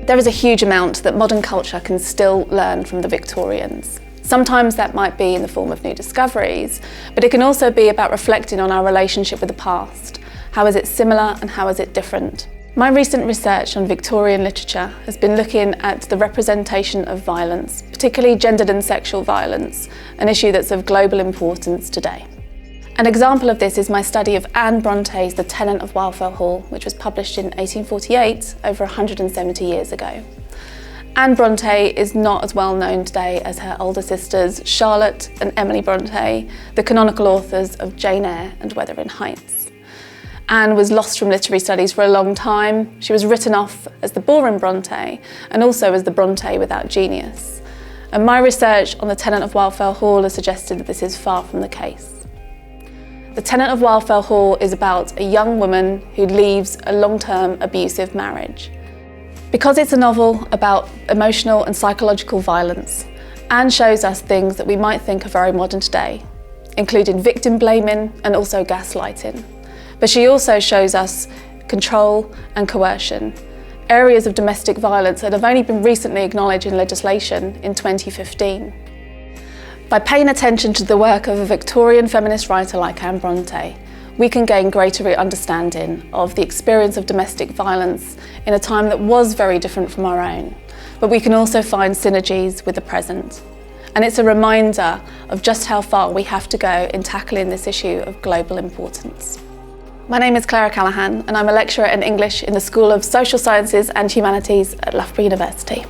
There is a huge amount that modern culture can still learn from the Victorians. Sometimes that might be in the form of new discoveries, but it can also be about reflecting on our relationship with the past. How is it similar and how is it different? My recent research on Victorian literature has been looking at the representation of violence, particularly gendered and sexual violence, an issue that's of global importance today. An example of this is my study of Anne Bronte's The Tenant of Wildfell Hall, which was published in 1848, over 170 years ago. Anne Bronte is not as well known today as her older sisters Charlotte and Emily Bronte, the canonical authors of Jane Eyre and Wuthering Heights. Anne was lost from literary studies for a long time. She was written off as the boring Bronte and also as the Bronte without genius. And my research on The Tenant of Wildfell Hall has suggested that this is far from the case. The Tenant of Wildfell Hall is about a young woman who leaves a long-term abusive marriage. Because it's a novel about emotional and psychological violence, Anne shows us things that we might think are very modern today, including victim blaming and also gaslighting. But she also shows us control and coercion, areas of domestic violence that have only been recently acknowledged in legislation in 2015. By paying attention to the work of a Victorian feminist writer like Anne Bronte, we can gain greater understanding of the experience of domestic violence in a time that was very different from our own. But we can also find synergies with the present. And it's a reminder of just how far we have to go in tackling this issue of global importance. My name is Clara Callaghan and I'm a lecturer in English in the School of Social Sciences and Humanities at Loughborough University.